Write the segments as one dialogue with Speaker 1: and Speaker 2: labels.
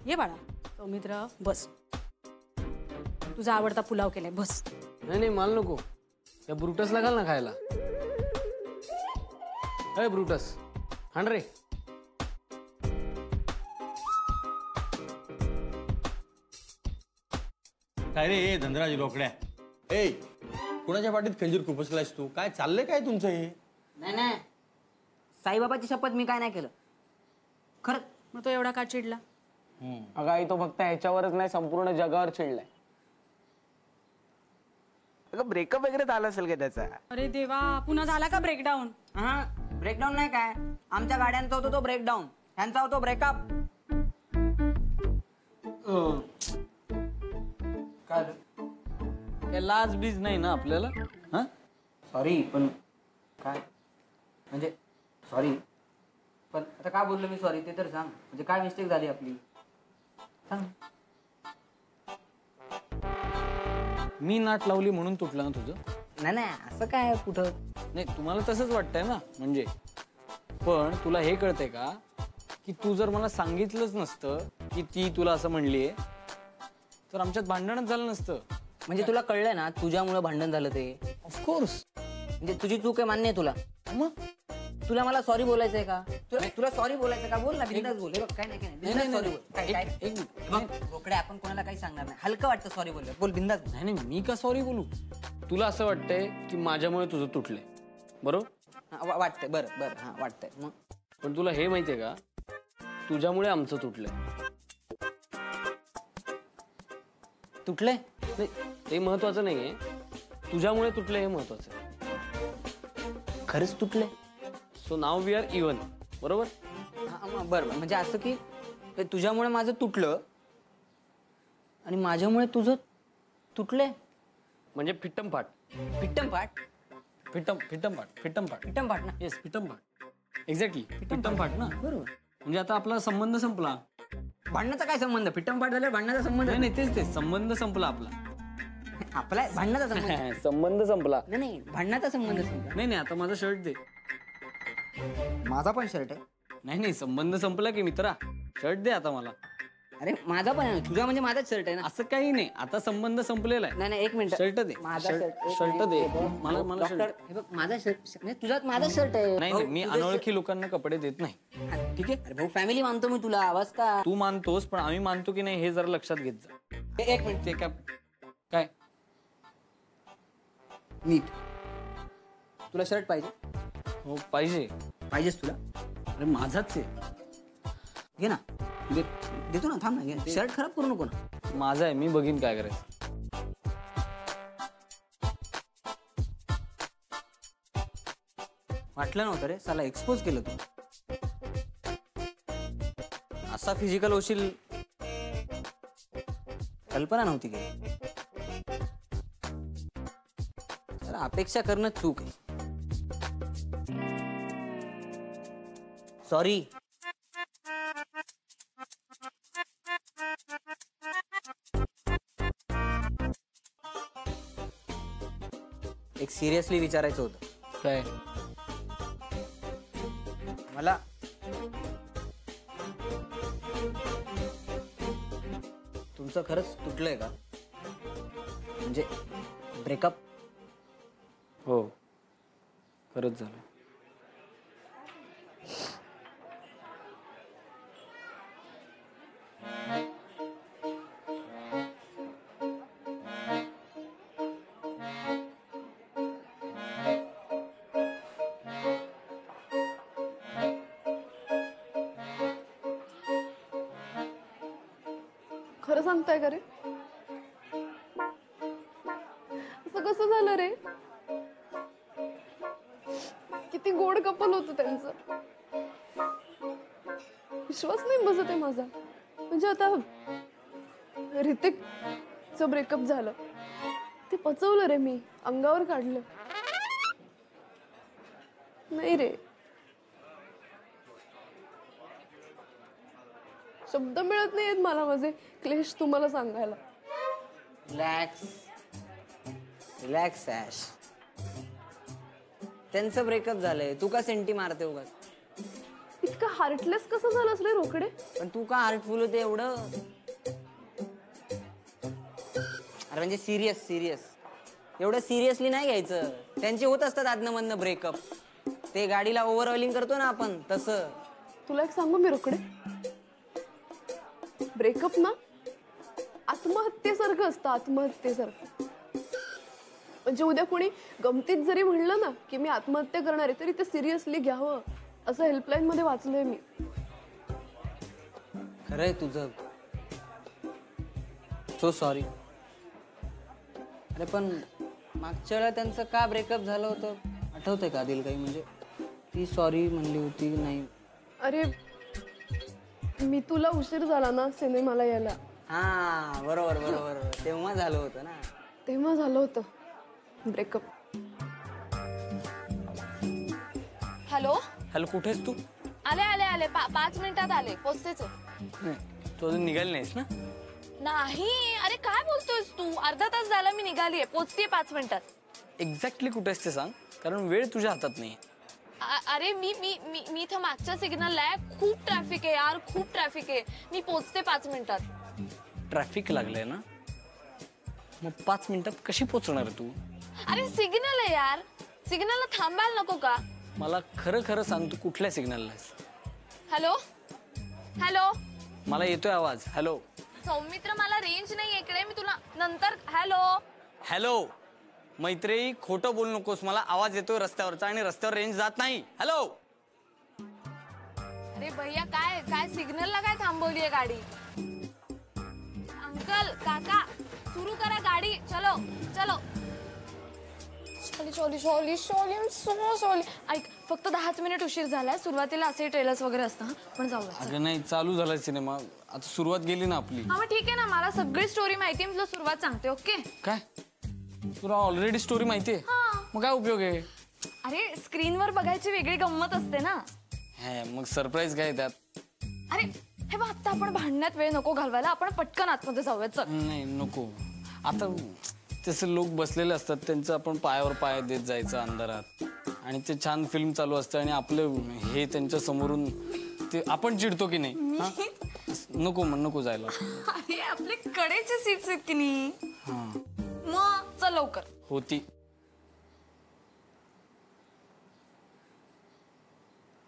Speaker 1: ये बाळा सौमित्र बस. तुझा आवडता पुलाव केलाय बस.
Speaker 2: नाही नाही मला नको. या ब्रुटसला घाल ना खायला. अय ब्रुटस हाण रे.
Speaker 3: काय रे धनराज रोकड्या. ए कुणाच्या पाठीत खंजीर खुपसलायस तू? काय चाललंय काय तुमचं हे?
Speaker 4: नाही नाही साईबाबाची शपथ मी काय नाही केलं खरं.
Speaker 1: मग तो एवढा का चिडला?
Speaker 2: अगं आई तो फक्त ह्याच्यावरच नाही संपूर्ण जगावर चिडलाय.
Speaker 5: अगं ब्रेकअप वगैरे झाला असेल का त्याचा?
Speaker 1: अरे देवा पुन्हा झाला का ब्रेकडाऊन?
Speaker 4: हा ब्रेकडाऊन नाही काय आमच्या गाड्यांचा होतो तो ब्रेकडाऊन ह्यांचा होतो ब्रेकअप.
Speaker 2: काय लाज बीज नाही ना आपल्याला? हा
Speaker 4: सॉरी पण काय म्हणजे सॉरी पण आता काय बोललो मी सॉरी ते तर सांग. म्हणजे काय मिस्टेक झाली आपली सांग.
Speaker 2: मी नाट लावली म्हणून तुटलं ना तुझं?
Speaker 4: नाही नाही असं काय कुठं
Speaker 2: नाही तुम्हाला तसंच वाटतंय ना म्हणजे. पण तुला हे कळतंय का की तू जर मला सांगितलंच नसतं की ती तुला असं म्हणलीये तर आमच्यात भांडणच झालं नसतं.
Speaker 4: म्हणजे तुला कळलंय ना तुझ्यामुळे भांडण झालं ते?
Speaker 2: ऑफकोर्स.
Speaker 4: म्हणजे तुझी चूक आहे मान्य आहे तुला.
Speaker 2: मग
Speaker 4: तुला मला सॉरी बोलायचंय का? तुला सॉरी बोलायचं का? बोल ना बिनधास्त बोल. काय नाही काय नाही सॉरी बोल. काय रोकडे आपण कोणाला काही सांगणार नाही. हलकं वाटतं सॉरी बोल. बोल बिनधास्त.
Speaker 2: नाही नाही मी का सॉरी बोलू? तुला असं वाटतंय की माझ्यामुळे तुझं तुटलंय बरोबर?
Speaker 4: वाटतंय बरं बरं हा वाटतंय. मग
Speaker 2: पण तुला हे माहितीये का तुझ्यामुळे आमचं तुटलंय.
Speaker 4: तुटलंय?
Speaker 2: नाही ते महत्वाचं नाहीये. तुझ्यामुळे तुटलंय हे महत्वाचं आहे.
Speaker 4: खरंच तुटलंय?
Speaker 2: So now we are even बरोबर?
Speaker 4: बरं म्हणजे असं की तुझ्यामुळे माझं तुटलं आणि माझ्यामुळे तुझं तुटलंय
Speaker 2: म्हणजे फिट्टमफाट.
Speaker 4: पिट्टमपाट?
Speaker 2: फिट्टमफाट
Speaker 4: पिट्टमपाट ना?
Speaker 2: येस फिट्टमफाट. एक्झॅक्टली फिट्टमफाट ना.
Speaker 4: बरोबर.
Speaker 2: म्हणजे आता आपला संबंध संपला.
Speaker 4: भांडणाचा काय संबंध? पिट्टमपाट झाल्यावर भांडणाचा संबंध
Speaker 2: नाही नाही तेच संबंध संपला आपला.
Speaker 4: आपला भांडणाचा संबंध
Speaker 2: संबंध संपला.
Speaker 4: नाही नाही भांडणाचा संबंध संपला.
Speaker 2: नाही नाही आता माझा शर्ट दे.
Speaker 4: माझा पण शर्ट आहे.
Speaker 2: नाही नाही संबंध संपला की मित्रा. शर्ट दे आता मला.
Speaker 4: अरे माझा पण आहे. तुझा म्हणजे माझाच शर्ट आहे ना.
Speaker 2: असं काही नाही आता संबंध संपलेला आहे.
Speaker 4: नाही नाही एक मिनिट.
Speaker 2: शर्ट दे.
Speaker 4: माझा
Speaker 2: शर्ट दे मला. मला
Speaker 4: डॉक्टर हे बघ माझा शर्ट नाही तुझा माझा शर्ट आहे.
Speaker 2: नाही नाही मी अनोळखी लोकांना कपडे देत नाही. ठीक आहे?
Speaker 4: अरे भाऊ फॅमिली मानतो मी तुला. आवाज का
Speaker 2: तू मानतोस पण आम्ही मानतो की नाही हे जरा लक्षात घेत जा.
Speaker 4: एक मिनिट.
Speaker 2: ते काय
Speaker 4: नीट. तुला शर्ट पाहिजे?
Speaker 2: हो पाहिजे.
Speaker 4: पाहिजेच तुला?
Speaker 2: अरे माझाच आहे.
Speaker 4: घे ना. देतो ना थांब ना. घे शर्ट खराब करू नको ना.
Speaker 2: माझा आहे मी बघीन काय करायचं.
Speaker 4: वाटलं नव्हतं रे साला एक्सपोज केलं तू. असा फिजिकल होशील कल्पना नव्हती केली. तर अपेक्षा करणं चूक आहे. सॉरी. एक सिरियसली विचारायचं होतं.
Speaker 2: काय?
Speaker 4: मला तुमचं खरंच तुटलंय का? म्हणजे ब्रेकअप?
Speaker 2: हो खरंच झालं.
Speaker 6: खरं सांगताय का रे? असं कसं झालं रे? किती गोड कपल होतं त्यांचं. विश्वास नाही बसत आहे माझा. म्हणजे आता ऋतिकचं ब्रेकअप झालं ते पचवलं रे मी. अंगावर काढलं. नाही रे शब्द मिळत नाहीयेत मला माझे क्लेश तुम्हाला सांगायला.
Speaker 4: Relax relax ash. त्यांचं ब्रेकअप झालंय तू का सेंटी मारते उगाच?
Speaker 6: मी इतकं हार्टलेस कसं झालंस रे रोकडे?
Speaker 4: पण तू का हार्टफुल होते एवढं? अरे म्हणजे सिरियस एवढं सिरियसली नाही घ्यायचं. त्यांचे होत असतात आदनमधनं ब्रेकअप. ते गाडीला ओव्हर ऑइलिंग करतो ना आपण तसं.
Speaker 6: तुला एक सांगू मी रोकडे, ब्रेकअप ना आत्महत्येसारखं असतं, आत्महत्येसारखं. म्हणजे उद्या कोणी गमतीत जरी म्हणलं ना की मी आत्महत्या करणार आहे, तरी ते सिरियसली घ्यावं असं हेल्पलाईन मध्ये वाचलंय मी.
Speaker 4: खरंय तुझं. So sorry. अरे पण मागच्या वेळेला त्यांचं का ब्रेकअप झालं होतं आठवतंय का दिल काही? म्हणजे ती सॉरी म्हणली होती नाही?
Speaker 6: अरे मी तुला उशीर झाला ना सिनेमाला यायला,
Speaker 4: हा बरोबर तेव्हा झालं होतं ना.
Speaker 6: तेव्हा झालं होतं ब्रेकअप.
Speaker 7: हॅलो
Speaker 2: हॅलो, कुठेस तू?
Speaker 7: आले आले आले 5 मिनिटात आले, पोचतेच.
Speaker 2: तू अजून निघाली नाहीस ना?
Speaker 7: नाही, अरे काय बोलतोयस तू? अर्धा तास झाला मी निघालीये, पोचतेय 5 मिनिटात.
Speaker 2: एक्झॅक्टली कुठेस ते सांग, कारण वेळ तुझ्या हातात नाही.
Speaker 7: अरे मी मी मी मी इथं मागच्या सिग्नलला आहे. खूप ट्रॅफिक आहे यार, खूप ट्रॅफिक आहे. मी पोचते 5 मिनिटात.
Speaker 2: ट्रॅफिक लागलंय ना, मग 5 मिनिटात कशी पोहोचणार तू?
Speaker 7: अरे सिग्नल आहे यार, सिग्नलला थांबायला नको का?
Speaker 2: मला खरं खरं सांग, तू कुठल्या सिग्नलला आहेस?
Speaker 7: हॅलो हॅलो,
Speaker 2: मला येतोय आवाज. हॅलो
Speaker 7: सौमित्र, मला रेंज नाही इकडे. मी तुला नंतर. हॅलो
Speaker 2: हॅलो मैत्री, खोटं बोलू नकोस. मला आवाज येतोय रस्त्यावरचा आणि रस्त्यावर रेंज जात नाही. हॅलो.
Speaker 7: अरे भैया, काय काय सिग्नलला काय थांबवलीये गाडी? अंकल काका, सुरू करा गाडी. चलो चलो. Sorry so sorry. ऐक, फक्त 10 मिनिट उशीर झालाय. सुरुवातीला असे ट्रेलर्स वगैरे असतं, पण जाऊ.
Speaker 2: अगं नाही, चालू झाला सिनेमा, आता सुरुवात गेली ना आपली.
Speaker 7: हा मग ठीक आहे ना, मला सगळी स्टोरी माहिती. मी तुला सुरुवात सांगते. ओके?
Speaker 2: काय तुला ऑलरेडी स्टोरी माहितीये? मग काय उपयोग आहे?
Speaker 7: अरे स्क्रीनवर बघायची वेगळी गंमत असते ना.
Speaker 2: मग सरप्राईज काय त्यात?
Speaker 7: अरे हे बघ, आता आपण भांडण्यात वेळ नको घालवायला. आपण पटकन आतमध्ये जाऊयात. चल.
Speaker 2: नाही नको. आता तसे लोक बसलेले असतात, त्यांचं आपण पायावर पाय देत जायचं अंधारात, आणि ते छान फिल्म चालू असतं आणि आपलं हे त्यांच्या समोरून ते आपण चिडतो की नाही? नको जायला.
Speaker 7: अरे आपले कडेचे सीट्स आहेत की नाही? मग चल लवकर.
Speaker 2: होती.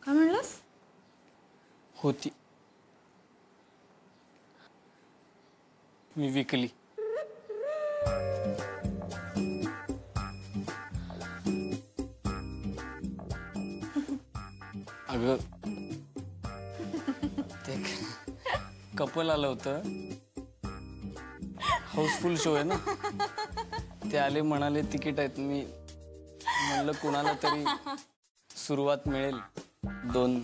Speaker 7: काय म्हणलंस?
Speaker 2: होती. मी विकली. अगं ते कपल आलं होतं, हाऊसफुल शो आहे ना. ते आले, म्हणाले तिकीट आहेत. मी म्हणलं कुणाला तरी सुरुवात मिळेल 2.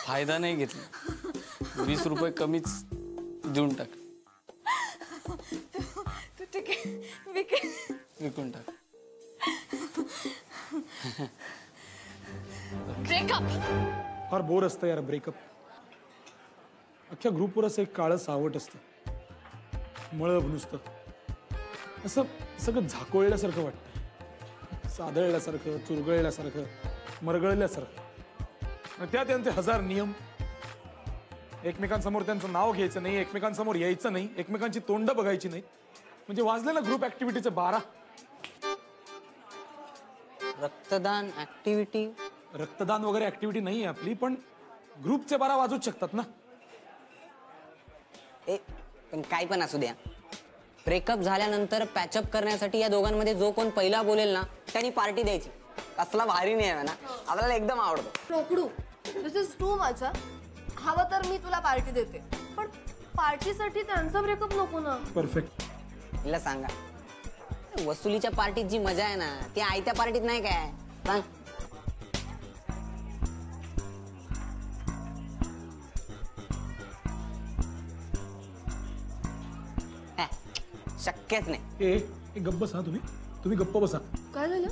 Speaker 2: फायदा नाही घेतला. 20 रुपये कमीच देऊन टाक.
Speaker 7: तू तिकीट
Speaker 2: विकून टाक.
Speaker 7: ब्रेकअप.
Speaker 8: फार बोर असतं यार ब्रेकअप. अख्ख्या ग्रुपवर असं एक काळं सावट असतं, मळब नुसतं. असं सगळं झाकोळल्यासारखं वाटतं, सादळल्यासारखं, चुरगळल्यासारखं, मरगळल्यासारखं. आणि त्या त्यांचे 1000 नियम. एकमेकांसमोर त्यांचं नाव घ्यायचं नाही, एकमेकांसमोर यायचं नाही, एकमेकांची तोंड बघायची नाही. म्हणजे वाजले ना ग्रुप ऍक्टिव्हिटीचे 12.
Speaker 4: रक्तदान ऍक्टिव्हिटी.
Speaker 8: रक्तदान वगैरे ऍक्टिव्हिटी नाही आहे आपली, पण ग्रुपचे 12 वाजूच शकतात ना.
Speaker 4: पण काय पण असू द्या, ब्रेकअप झाल्यानंतर पॅचअप करण्यासाठी या दोघांमध्ये जो कोण पहिला बोलेल ना त्यांनी पार्टी द्यायची. कसला भारी नाही आहे ना, आपल्याला एकदम आवडतो.
Speaker 6: रोकडू, दिस इज टू मच. हवं तर मी तुला पार्टी देते, पण पार्टीसाठी त्यांचा ब्रेकअप नको ना.
Speaker 8: परफेक्ट.
Speaker 4: हिला सांगा, वसुलीच्या पार्टीत जी मजा आहे ना ती आयत्या पार्टीत नाही. काय सांग? शक्यच नाही.
Speaker 8: ए गप्प बसा. तुम्ही गप्प बसा.
Speaker 6: काय झालं?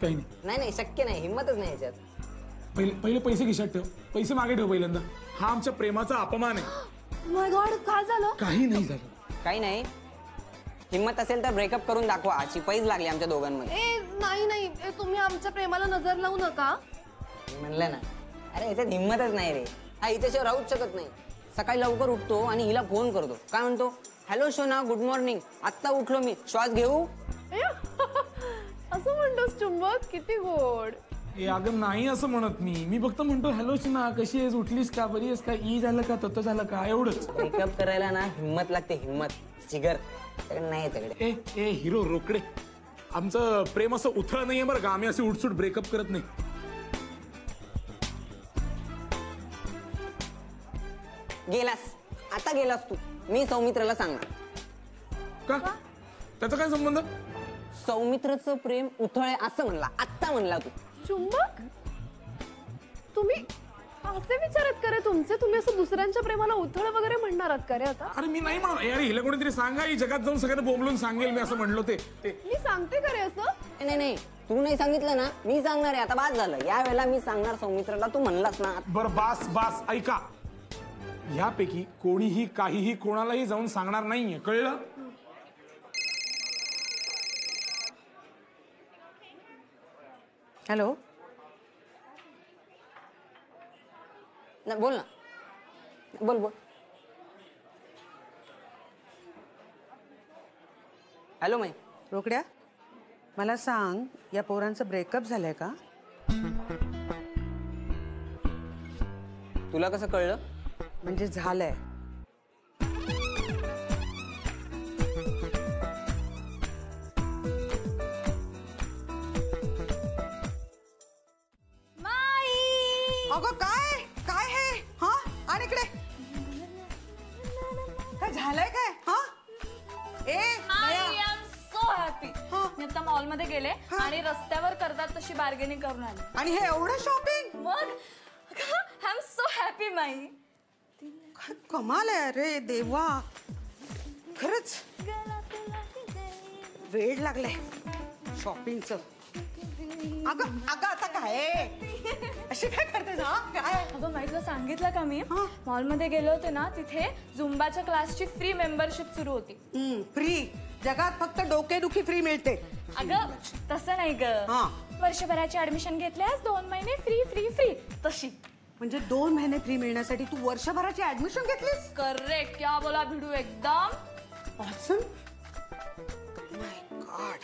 Speaker 8: काही नाही.
Speaker 4: नाही शक्य नाही, हिंमतच नाही याच्यात.
Speaker 8: पहिले पैसे खिशात ठेव. पैसे मागे ठेव पहिल्यांदा. हा आमच्या प्रेमाचा अपमान आहे.
Speaker 6: माय गॉड, काय झालं?
Speaker 8: काही नाही झालं.
Speaker 4: काही नाही. हिंमत असेल तर ब्रेकअप करून दाखवा. अशी पैज लागली आमच्या दोघांमध्ये.
Speaker 6: नाही तुम्ही आमच्या प्रेमाला नजर लावू नका.
Speaker 4: मी म्हणलं ना, अरे याच्यात हिंमतच नाही रे. हा हिच्याशिवाय राहूच शकत नाही. सकाळी लवकर उठतो आणि हिला फोन करतो. काय म्हणतो, हॅलो शोना, गुड मॉर्निंग, आत्ता उठलो मी, श्वास घेऊ.
Speaker 6: असं म्हणतोस चुंबक, किती गोड.
Speaker 8: ए अगं नाही असं म्हणत मी फक्त म्हणतो हॅलो ना, कशी आहेस, उठलीस का, बरी आहेस का, ई झालं का, तत झालं का, एवढंच.
Speaker 4: ब्रेकअप करायला ना हिंमत लागते, हिंमत, जिगर नाही त्याकडे.
Speaker 8: ए हिरो रोकडे, आमचं प्रेम असं उथळ नाहीये बरं का, आम्ही असे उठसूट ब्रेकअप करत नाही.
Speaker 4: गेलास, आता गेलास तू. मी सौमित्राला सांगणार.
Speaker 8: का त्याचा काय संबंध?
Speaker 4: सौमित्रचं प्रेम उथळ असं म्हणला, आत्ता म्हणला तू.
Speaker 6: चुंबक, तुम्ही असे विचारत का रे तुमचे? तुम्ही असं दुसऱ्यांच्या प्रेमाला उथळ वगैरे म्हणणार आहात का रे आता?
Speaker 8: अरे मी नाही म्हणणार. अरे हिला कोणीतरी सांगा, ही जगात जाऊन सगळ्यांना बोंबलून सांगेल मी असं म्हणलो ते.
Speaker 6: मी सांगते का रे असं?
Speaker 4: नाही, तू नाही सांगितलं ना, मी सांगणार आहे. आता बाद झालं, या वेळेला मी सांगणार सौमित्राला, तू म्हणलास ना.
Speaker 8: बरं बास ऐका, ह्यापैकी कोणीही काहीही कोणालाही जाऊन सांगणार नाहीये, कळलं?
Speaker 9: हॅलो,
Speaker 4: बोल ना, बोल. हॅलो माई.
Speaker 9: रोकड्या, मला सांग, या पोरांचं ब्रेकअप झालंय का?
Speaker 4: तुला कसं कळलं?
Speaker 9: म्हणजे झालंय. अगं काय काय हे? हा, आणि इकडे काय झालंय काय? हा,
Speaker 7: सो हॅपी. मी आता मॉल मध्ये गेले आणि रस्त्यावर करतात तशी बार्गेनिंग करून आली.
Speaker 9: आणि हे एवढं शॉपिंग?
Speaker 7: मग आय एम सो हॅपी माई.
Speaker 9: काय कमाल आहे रे देवा, खरंच वेळ लागलाय शॉपिंगचं. अगं आता काय अशी काय करतेस? हा काय?
Speaker 7: अगं माहिती सांगितलं का मी, मॉल मध्ये गेले होते ना, तिथे झुंबाच्या क्लासची फ्री मेंबरशिप सुरू होती.
Speaker 9: फ्री? जगात फक्त डोकेदुखी फ्री मिळते.
Speaker 7: अगं तसं नाही ग, वर्षभराची ऍडमिशन घेतल्यास 2 महिने फ्री फ्री फ्री तशी.
Speaker 9: म्हणजे 2 महिने फ्री मिळण्यासाठी तू वर्षभराची ऍडमिशन घेतलीस?
Speaker 7: करेक्ट. क्या बोला भिडू, एकदम
Speaker 9: ऑसम. माय गॉड,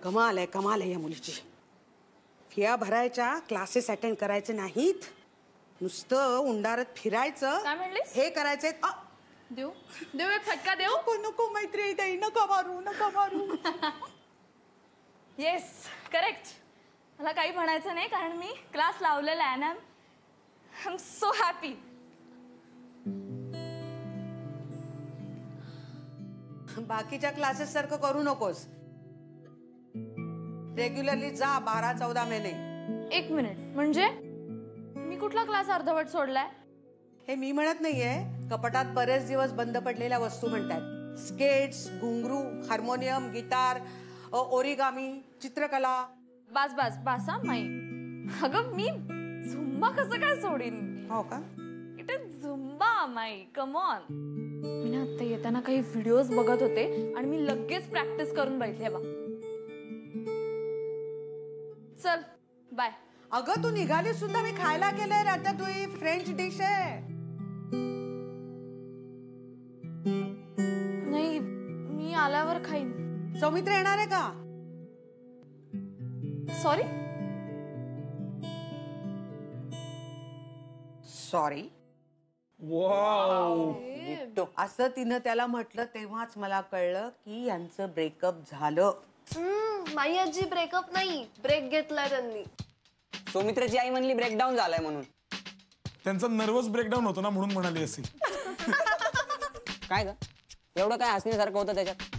Speaker 9: कमाल आहे या मुलीची. फिया भरायच्या, क्लासेस अटेंड करायचे नाहीत, नुसतं उंडारत फिरायचं.
Speaker 7: काय म्हणलीस?
Speaker 9: हे करायचंय.
Speaker 7: देऊ एक फटका देऊ?
Speaker 9: नको मैत्री, नका मारू.
Speaker 7: Yes, correct. मला काही म्हणायचं नाही, कारण मी क्लास लावलेला आहे ना. I am so happy.
Speaker 9: बाकीच्या क्लासेस सारखं करू नकोस. रेग्युलरली जा 12-14 महिने.
Speaker 7: 1 मिनिट, म्हणजे मी कुठला क्लास अर्धवट सोडलाय?
Speaker 9: हे मी म्हणत नाहीये, कपाटात बरेच दिवस बंद पडलेल्या वस्तू म्हणतात. स्केट्स, घुंगरू, हार्मोनियम, गिटार, ओरिगामी, चित्रकला.
Speaker 7: बास हा माई. अगं मी झुंबा कसं काय सोडीन?
Speaker 9: हो का?
Speaker 7: इट इज झुंबा माई, कम ऑन. मी ना आता येताना काही व्हिडिओज बघत होते आणि मी लगेच प्रॅक्टिस करून बघितले बा. चल बाय.
Speaker 9: अगं तू निघाली सुद्धा, मी खायला केलंय रातातुई, फ्रेंच डिश आहे.
Speaker 7: नाही, मी आल्यावर खाईन.
Speaker 9: सौमित्र येणार आहे का?
Speaker 7: सॉरी.
Speaker 8: वाव,
Speaker 9: असं तिनं त्याला म्हटलं तेव्हाच मला कळलं की यांचं ब्रेकअप झालं.
Speaker 6: माई आजी ब्रेकअप नाही, ब्रेक घेतलाय त्यांनी.
Speaker 4: सौमित्राची आई म्हणली ब्रेकडाऊन झालाय म्हणून.
Speaker 8: त्यांचा नर्वस ब्रेकडाऊन होतो ना, म्हणून म्हणाली असेल.
Speaker 4: काय ग, एवढं काय हसण्यासारखं होतं त्याच्यात?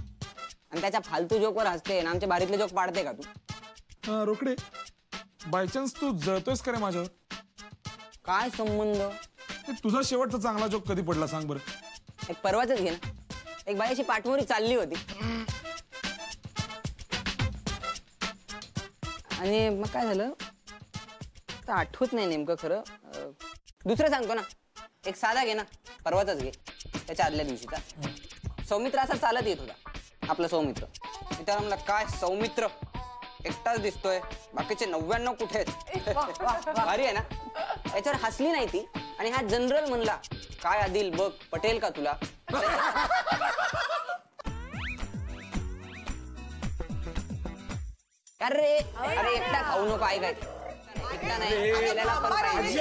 Speaker 4: आणि त्याच्या फालतू जोकवर हसते ना, आमच्या बारीतले जोक पाडते का तू?
Speaker 8: रोकडे, बाय चान्स तू जळतोयस का रे माझ्यावर?
Speaker 4: काय संबंध?
Speaker 8: तुझा शेवटचा चांगला जोक कधी पडला सांग बरं?
Speaker 4: एक परवाच घे ना, एक बाईची पाठमोरी चालली होती आणि मग काय झालं तर आठवत नाही नेमकं खरं. दुसरं सांगतो ना, एक साधा घे ना, परवाचाच घे, त्याच्या आदल्या दिवशीचा. सौमित्र असा चालत येत होता, आपला सौमित्र. मी त्याला म्हणलं, काय सौमित्र एकटाच दिसतोय, बाकीचे 99 कुठे आहेत? भारी आहे ना? याच्यावर हसली नाही ती आणि हा जनरल म्हणला, काय आदिल बघ पटेल का तुला? अरे अरे एकटा खाऊ नको, ऐक ऐक. एकटा नाही, आपल्याला पण पाहिजे.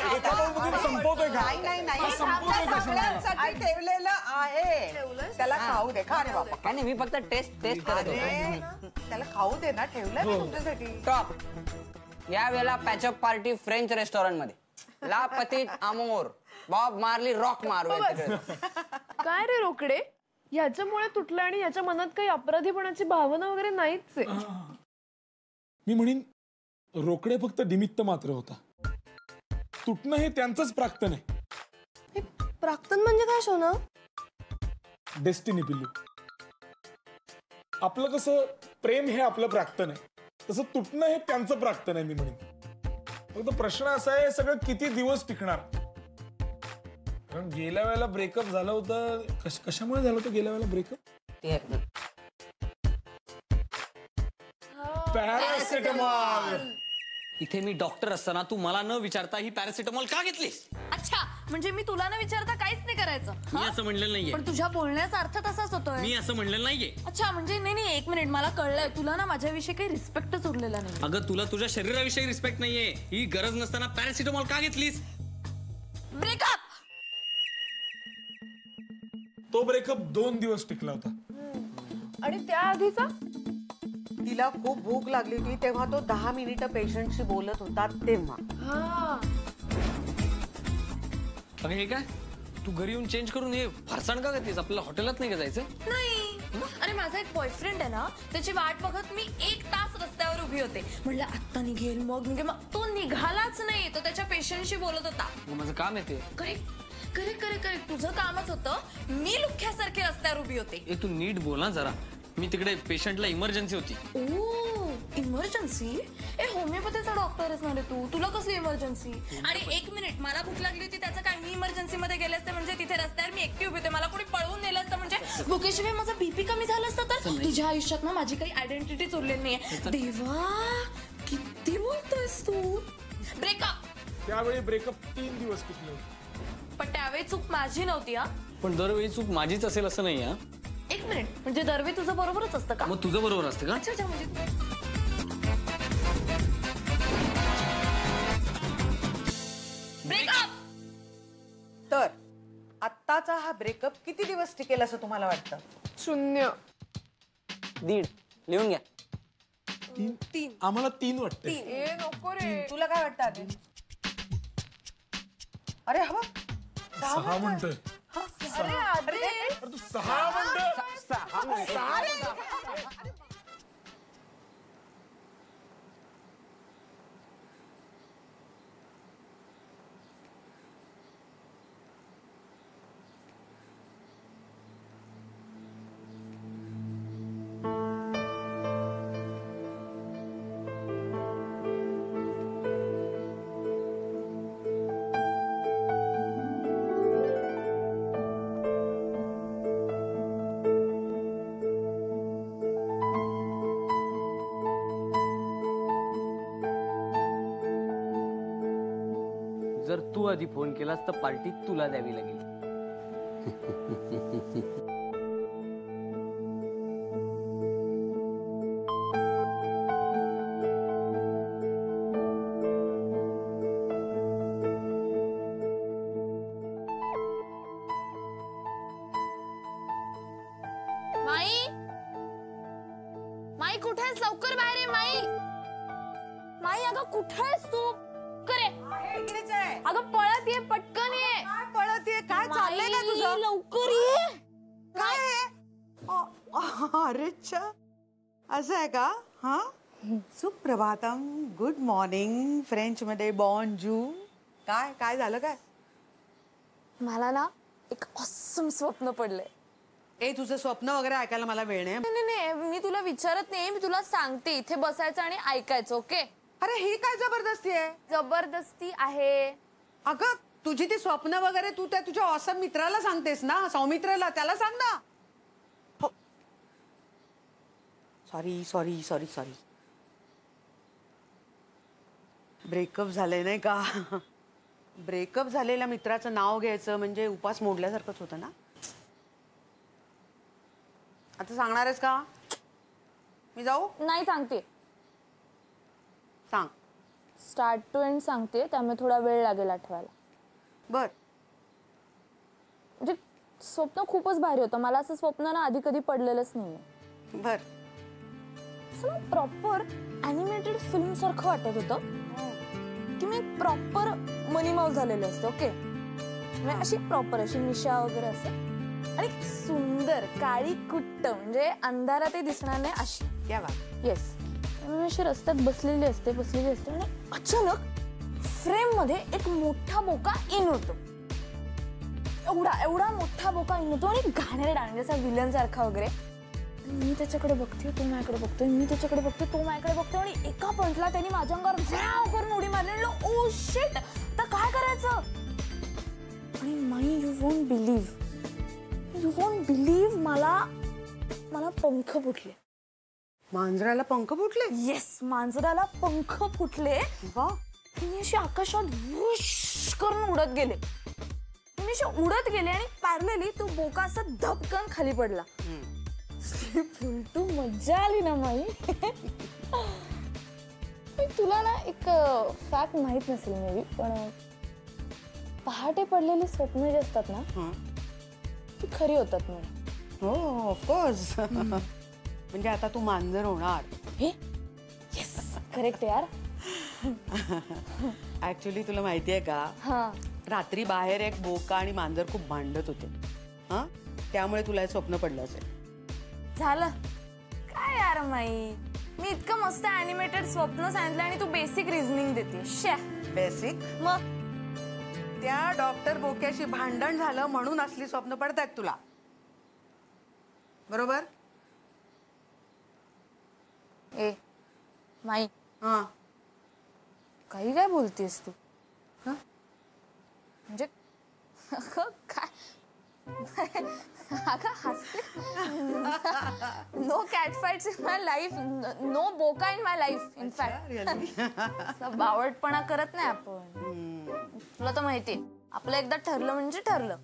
Speaker 9: सगळ्यांसाठी ठेवलेलं आहे, त्याला खाऊ दे. खा रे बाबा.
Speaker 4: काय नाही, मी फक्त टेस्ट करत होतो.
Speaker 9: अरे, त्याला खाऊ दे ना, ठेवलंय मी तुमच्यासाठी.
Speaker 4: टॉप. या वेळेला पॅचअप पार्टी फ्रेंच रेस्टॉरंट मध्ये. ला पतित आमोर, बॉब मार्ली रॉक मारूया तिकडे.
Speaker 6: काय रे रोकडे, ह्याच्यामुळे तुटलं आणि ह्याच्या मनात काही अपराधीपणाची भावना वगैरे नाहीच आहे.
Speaker 8: मी म्हणीन रोकडे फक्त निमित्त मात्र होता. तुटणं हे त्यांचंच प्राक्तन आहे.
Speaker 6: प्राक्तन म्हणजे काय सोना?
Speaker 8: डेस्टिनी पिल्लू. आपलं कसं प्रेम हे आपलं प्राक्तन आहे, तसं तुटणं हे त्यांचं प्राक्तन आहे. मी म्हणेन फक्त प्रश्न असा आहे, सगळं किती दिवस टिकणार. कारण गेल्या वेळेला ब्रेकअप झालं होतं, कशामुळे झालं होतं गेल्या वेळेला ब्रेकअप? पॅरासिटामॉल.
Speaker 2: इथे मी डॉक्टर असताना तू मला न विचारता ही पॅरासिटामॉल का घेतलीस?
Speaker 7: अच्छा, म्हणजे मी तुला न विचारता काहीच नाही करायचं.
Speaker 2: मी असं म्हणलेलं नाहीये.
Speaker 7: पण तुझ्या बोलण्याचा अर्थ तसाच होतोय.
Speaker 2: मी असं म्हणलेलं नाहीये.
Speaker 7: अच्छा, म्हणजे नाही, एक मिनिट, मला कळलंय तुला ना माझ्याविषयी काही रिस्पेक्टच उरलेला नाही.
Speaker 2: अगं तुला तुझ्या शरीराविषयी रिस्पेक्ट नाहीये. ही गरज नसताना पॅरासिटामॉल का घेतलीस?
Speaker 7: ब्रेकअप.
Speaker 8: तो ब्रेकअप 2 दिवस टिकला होता.
Speaker 6: आणि त्या आधीचा?
Speaker 9: तिला खूप भूक लागली होती तेव्हा तो 10 मिनिटं पेशंटशी बोलत होता तेव्हा.
Speaker 2: अगं हे काय, तू घरी येऊन चेंज करून हे फरसाण का घेतलीस? आपल्याला हॉटेलात नाही का जायचं?
Speaker 7: नाही, अरे माझा एक बॉयफ्रेंड आहे ना, त्याची वाट बघत मी 1 तास रस्त्यावर उभी होते. म्हणलं आत्ता निघेल, मग तो निघालाच नाही. तो त्याच्या पेशंटशी बोलत होता.
Speaker 2: माझं काम येते.
Speaker 7: करेक्ट, तुझं कामच होतं. मी लुख्यासारखी रस्त्यावर उभी होते.
Speaker 2: तू नीट बोल ना जरा. मी तिकडे पेशंटला इमर्जन्सी होती.
Speaker 7: ओ इमर्जन्सी? ए होमिओपॅथीचा डॉक्टर आहेस ना रे तू, तुला कसली इमर्जन्सी? आणि 1 मिनिट, मला भूक लागली होती त्याचं काय? मी इमर्जन्सी मध्ये गेले असते म्हणजे तिथे रस्त्यावर मी एकटी उभी होते, मला कोणी पळवून नेलं असतं म्हणजे भुकेशिवाय माझा बीपी कमी झालं असतं तर तुझ्या आयुष्यात ना माझी काही आयडेंटिटीच उरलेली नाहीये. देवा किती बोलतोयस तू. ब्रेकअप.
Speaker 8: त्यावेळी ब्रेकअप 3 दिवस टिकले होते.
Speaker 7: पण त्यावेळी चूक माझी नव्हती. हा,
Speaker 2: पण दरवेळी चूक माझीच असेल असं नाही. हा,
Speaker 7: 1 मिनिट, म्हणजे दरवेळी तुझं बरोबरच असतं का?
Speaker 2: मग तुझं बरोबर असतं का?
Speaker 7: अच्छा, म्हणजे ब्रेकअप.
Speaker 9: तर आत्ताचा हा ब्रेकअप किती दिवस टिकेल असं तुम्हाला वाटतं?
Speaker 6: 0.
Speaker 4: 1.5 लिहून घ्या.
Speaker 6: 3.
Speaker 8: आम्हाला 3 वाटते.
Speaker 6: ए नको रे.
Speaker 9: तुला काय वाटतं आधी? अरे हवा
Speaker 8: 6 म्हणतोय.
Speaker 6: अरे आधी.
Speaker 8: तू 6 म्हणतोय.
Speaker 2: जर तू आधी फोन केलास तर पार्टी तुला द्यावी लागेल.
Speaker 7: माई कुठे आहेस? लवकर बाहेर ये माई. माई अगं कुठे आहेस तू? करे
Speaker 9: इकडेच आहे.
Speaker 7: अगं पळत ये, पटकन ये.
Speaker 9: काय पळत आहे? काय चाललंय का तुझं?
Speaker 7: लवकर ये.
Speaker 9: काय आहे? अरे च्छा, असं आहे का? हा, सुप्रभातम, गुड मॉर्निंग, फ्रेंच मध्ये बॉन्जू. काय काय झालं काय?
Speaker 7: मला ना एक ऑसम स्वप्न पडलंय.
Speaker 9: ए तुझं स्वप्न वगैरे ऐकायला मला वेळ नाही.
Speaker 7: नाही, मी तुला विचारत नाही, मी तुला सांगते. इथे बसायचं आणि ऐकायचं. ओके?
Speaker 9: अरे ही काय जबरदस्ती आहे?
Speaker 7: जबरदस्ती आहे.
Speaker 9: अगं तुझी ती स्वप्न वगैरे तू त्या तुझ्या ऑसम मित्राला सांगतेस ना, सौमित्राला, त्याला सांग ना. Sorry sorry sorry sorry. Breakup झालंय नाही का? ब्रेकअप झालेल्या मित्राचं नाव घ्यायचं म्हणजे उपास मोडल्यासारखंच होतं ना. आता सांगणार आहेस का? मी जाऊ?
Speaker 7: नाही सांगते.
Speaker 9: सांग.
Speaker 7: स्टार्ट टू एंड सांगते, त्यामुळे थोडा वेळ लागेल आठवायला.
Speaker 9: बर.
Speaker 7: म्हणजे स्वप्न खूपच भारी होतं. मला असं स्वप्न ना आधी कधी पडलेलंच नाहीये.
Speaker 9: बर.
Speaker 7: असं प्रॉपर ॲनिमेटेड फिल्म सारखं वाटत होतं की मी प्रॉपर मनी माऊस झालेले असते. ओके, म्हणजे अशी प्रॉपर अशी मिशा वगैरे असं आणि सुंदर काळी कुट्ट, म्हणजे अंधारातही दिसणार नाही अशी.
Speaker 9: क्या बात.
Speaker 7: येस. मी अशी रस्त्यात बसलेली असते आणि अचानक फ्रेम मध्ये एक मोठा बोका इन होतो. एवढा मोठा बोका इन होतो आणि घाणेरडा, म्हणजे असा विलन सारखा वगैरे. मी त्याच्याकडे बघते, तो माझ्याकडे बघतोय, मी त्याच्याकडे बघते, तो माझ्याकडे बघतोय आणि एका पॉइंटला त्यांनी माझ्या अंगावर व्याव करून उडी मारली. ओ शिट, आता काय करायचं? आणि माई यू वोंट बिलीव्ह मला पंख फुटले.
Speaker 9: मांजराला पंख फुटले?
Speaker 7: येस, मांजराला पंख फुटले. मी अशी आकाशात वुश करून उडत गेले. मी अशी उडत गेले आणि पॅरलली तो बोका असा धपकन खाली पडला. तू मज्जा आली ना माई. तुला ना एक फॅक्ट माहित नसेल मे बी, पण पहाटे पडलेली स्वप्न जे असतात ना ती खरी होतात म्हणून.
Speaker 9: हो, ऑफकोर्स. म्हणजे आता तू मांजर होणार.
Speaker 7: हे येस, करेक्ट यार.
Speaker 9: ऍक्च्युली तुला माहितीये का, रात्री बाहेर एक बोका आणि मांजर खूप भांडत होते. हा, त्यामुळे तुला हे स्वप्न पडलं असेल.
Speaker 7: झालं काय यार माई, मी इतकं मस्त ॲनिमेटेड स्वप्न सांगितलं आणि तू बेसिक रिझनिंग देते. शे
Speaker 9: बेसिक?
Speaker 7: मग
Speaker 9: त्या डॉक्टर बोक्याशी भांडण झालं म्हणून असली स्वप्न पडतायत तुला, बरोबर?
Speaker 7: ए माई,
Speaker 9: हा,
Speaker 7: काही काय बोलतेस तू? म्हणजे काय अगं हसते. No cat fights in my life, no बोका इन माय लाईफ. इनफॅक्ट बावटपणा करत नाही आपण. तुला तर माहितीये, आपलं एकदा ठरलं म्हणजे ठरलं.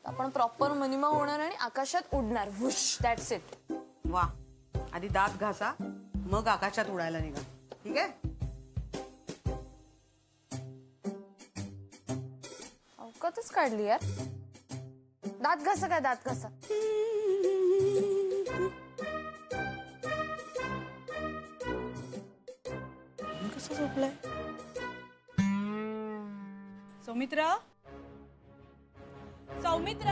Speaker 7: आपण प्रॉपर मनिमा होणार आणि आकाशात उडणार. Whoosh, that's it.
Speaker 9: वा. आधी दात घासा, मग आकाशात उडायला निघा. ठीक आहे?
Speaker 7: अवकातच काढली यार. दात घासा काय दात घासा.
Speaker 9: कसं झोपलंय? सौमित्र, सौमित्र.